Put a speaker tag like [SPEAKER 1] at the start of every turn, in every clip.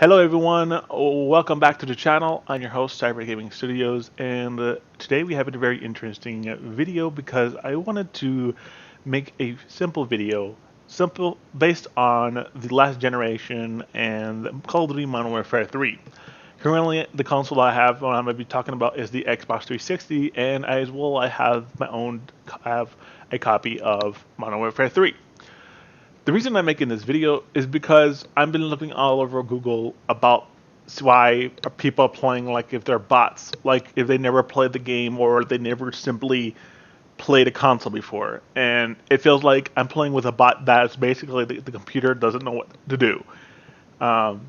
[SPEAKER 1] Hello everyone, welcome back to the channel. I'm your host, Cyber Gaming Studios, and today we have a very interesting video because I wanted to make a simple video, simple based on the last generation and Call of Duty Modern Warfare 3. Currently, the console I have, what I'm going to be talking about, is the Xbox 360, and as well, I have a copy of Modern Warfare 3. The reason I'm making this video is because I've been looking all over Google about why people are playing like if they're bots, like if they never played the game or they never simply played a console before. And it feels like I'm playing with a bot that's basically the computer doesn't know what to do. Um,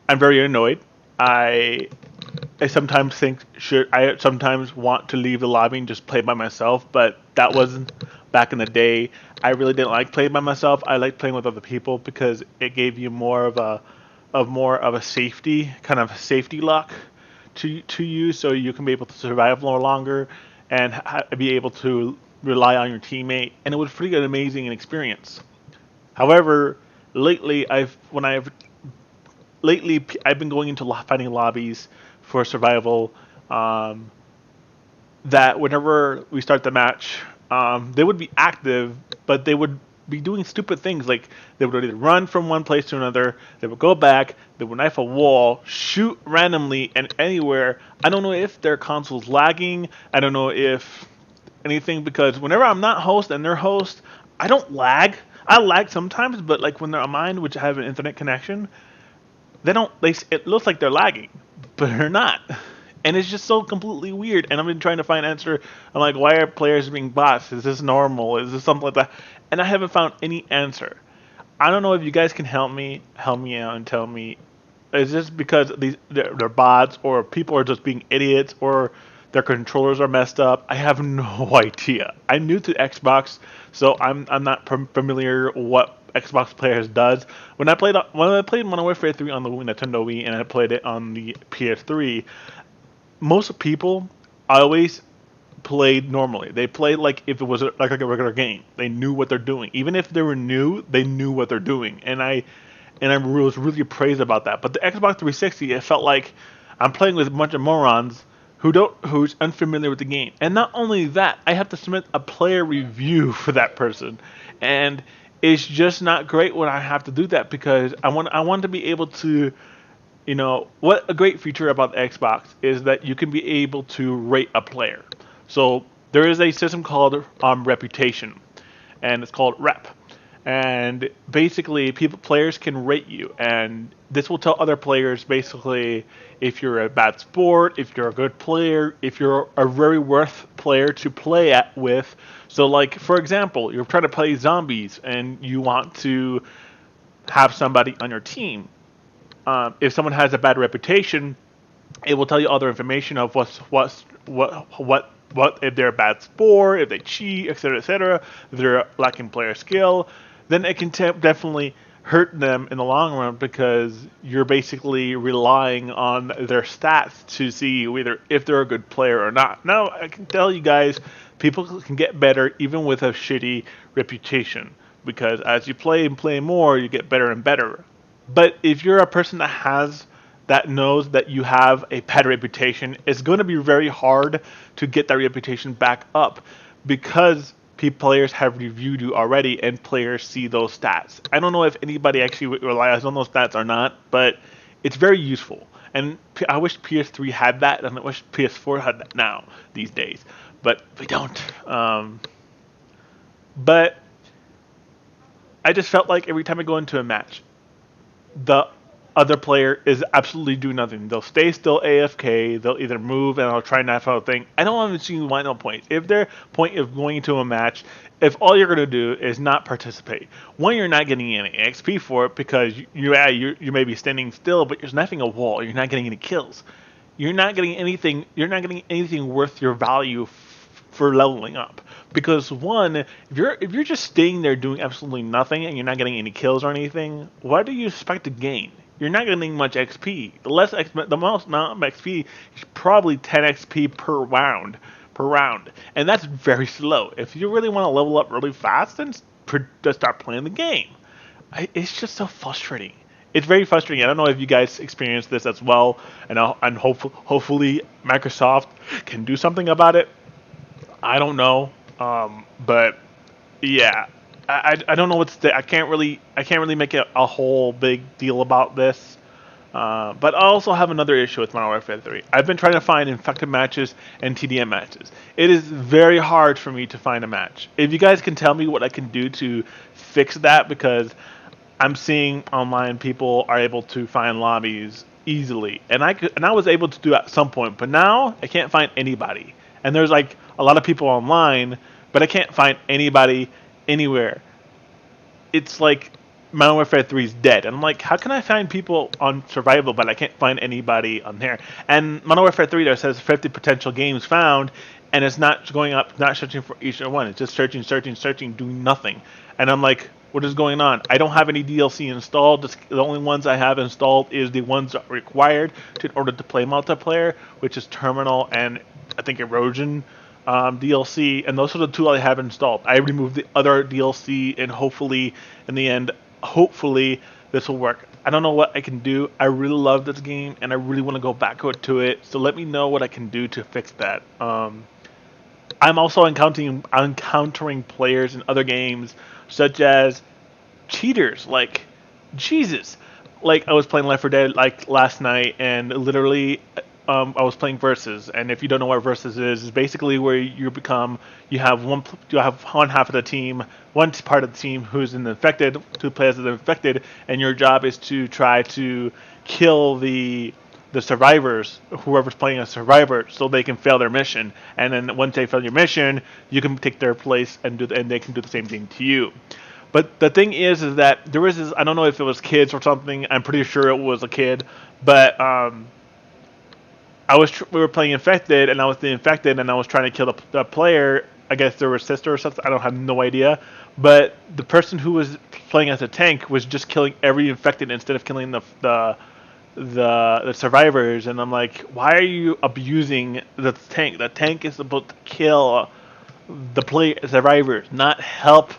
[SPEAKER 1] I'm very annoyed. I I sometimes think should I sometimes want to leave the lobby and just play by myself, but that wasn't back in the day. I really didn't like playing by myself. I like playing with other people because it gave you more of a safety kind of safety lock to you, so you can be able to survive no longer and be able to rely on your teammate. And it was pretty good, amazing experience. However, lately I've been going into finding lobbies for survival um, that whenever we start the match, they would be active, but they would be doing stupid things like they would either run from one place to another, they would go back, they would knife a wall, shoot randomly and anywhere. I don't know if their console's lagging. I don't know if anything because whenever I'm not host and they're host, I don't lag. I lag sometimes, but like when they're on mine, which I have an internet connection, they don't. It looks like they're lagging, but they're not, and it's just so completely weird. And I've been trying to find an answer. I'm like, why are players being bots? Is this normal? Is this something like that? And I haven't found any answer. I don't know if you guys can help me out, and tell me, is this because they're bots, or people are just being idiots, or their controllers are messed up? I have no idea. I'm new to Xbox, so I'm not familiar what Xbox players does. When I played Modern Warfare 3 on the Nintendo Wii and I played it on the PS3, most people always played normally. They played like if it was like a regular game. They knew what they're doing. Even if they were new, they knew what they're doing. And I was really praised about that. But the Xbox 360, it felt like I'm playing with a bunch of morons who's unfamiliar with the game. And not only that, I have to submit a player review for that person, and it's just not great when I have to do that because I want to be able to, what a great feature about the Xbox is that you can be able to rate a player. So there is a system called reputation, and it's called rep. And basically, players can rate you, and this will tell other players basically if you're a bad sport, if you're a good player, if you're a very worth player to play at with. So, like for example, you're trying to play zombies, and you want to have somebody on your team. If someone has a bad reputation, it will tell you other information of what if they're a bad sport, if they cheat, etc., if they're lacking player skill, then it can definitely hurt them in the long run because you're basically relying on their stats to see whether if they're a good player or not. Now, I can tell you guys, people can get better even with a shitty reputation because as you play and play more, you get better and better. But if you're a person that knows that you have a bad reputation, it's going to be very hard to get that reputation back up because players have reviewed you already and players see those stats. I don't know if anybody actually relies on those stats or not, but it's very useful. And I wish PS3 had that, and I wish PS4 had that now these days, but we don't. But I just felt like every time I go into a match, the other player is absolutely doing nothing. They'll stay still AFK. They'll either move and I'll try knife out thing. I don't want to see why no points. If their point of going into a match, if all you're gonna do is not participate, one, you're not getting any XP for it because you may be standing still, but you're knifing a wall. You're not getting any kills. You're not getting anything. You're not getting anything worth your value for leveling up. Because one, if you're just staying there doing absolutely nothing and you're not getting any kills or anything, what do you expect to gain? You're not getting much XP. The most amount of XP is probably 10 XP per round, and that's very slow. If you really want to level up really fast, then just start playing the game. It's just so frustrating. it's very frustrating. I don't know if you guys experience this as well, and hopefully Microsoft can do something about it. I don't know, but yeah, I don't know what's I can't really make a whole big deal about this. But I also have another issue with Modern Warfare 3. I've been trying to find infected matches and TDM matches. It is very hard for me to find a match. If you guys can tell me what I can do to fix that, because I'm seeing online people are able to find lobbies easily, and I was able to do it at some point, but now I can't find anybody. And there's like a lot of people online, but I can't find anybody anywhere. It's like Modern Warfare 3 is dead. And I'm like, how can I find people on survival, but I can't find anybody on there? And Modern Warfare 3 there says 50 potential games found, and it's not going up, not searching for each one. It's just searching, searching, searching, doing nothing. And I'm like, what is going on? I don't have any DLC installed. The only ones I have installed is the ones required in order to play multiplayer, which is Terminal and I think Erosion DLC, and those are the two I have installed. I removed the other DLC, and hopefully, in the end, hopefully this will work. I don't know what I can do. I really love this game, and I really want to go back to it. So let me know what I can do to fix that. I'm also encountering players in other games, such as cheaters. Like, Jesus. Like, I was playing Left 4 Dead like last night, and literally, I was playing Versus. And if you don't know what Versus is, it's basically where you have one half of the team, one part of the team who's in the infected, two players that are infected, and your job is to try to kill the survivors, whoever's playing a survivor, so they can fail their mission. And then once they fail your mission, you can take their place and they can do the same thing to you. But the thing is that there was this, I don't know if it was kids or something. I'm pretty sure it was a kid, but we were playing infected, and I was the infected, and I was trying to kill the player. I guess there was sister or something. I don't have no idea. But the person who was playing as a tank was just killing every infected instead of killing the survivors. And I'm like, why are you abusing the tank? The tank is supposed to kill the survivors, not help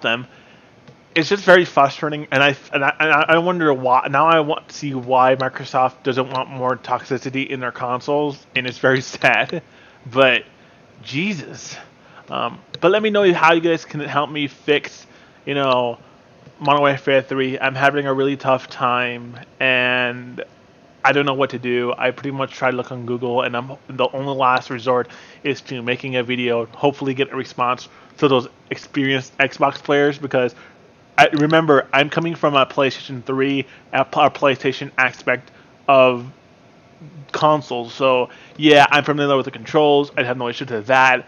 [SPEAKER 1] them. It's just very frustrating, and I wonder why. Now I want to see why Microsoft doesn't want more toxicity in their consoles, and it's very sad. But Jesus, but let me know how you guys can help me fix, Modern Warfare 3. I'm having a really tough time, and I don't know what to do. I pretty much try to look on Google, and the only last resort is to making a video, hopefully get a response to those experienced Xbox players, because remember, I'm coming from a PlayStation 3, a PlayStation aspect of consoles. So, yeah, I'm familiar with the controls. I have no issue to that.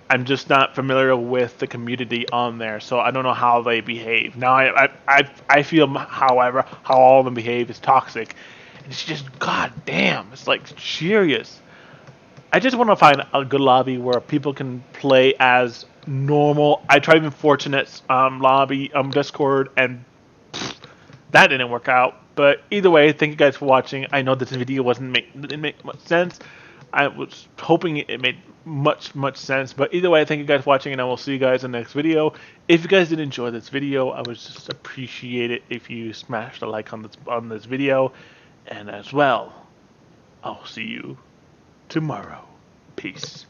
[SPEAKER 1] I'm just not familiar with the community on there, so I don't know how they behave. Now, I feel, however, how all of them behave is toxic. It's just, god damn, it's like serious. I just want to find a good lobby where people can play as normal. I tried even Fortunate's lobby, Discord, and that didn't work out. But either way, thank you guys for watching. I know this video didn't make much sense. I was hoping it made much sense. But either way, thank you guys for watching, and I will see you guys in the next video. If you guys did enjoy this video, I would just appreciate it if you smashed a like on this video. And as well, I'll see you tomorrow. Peace.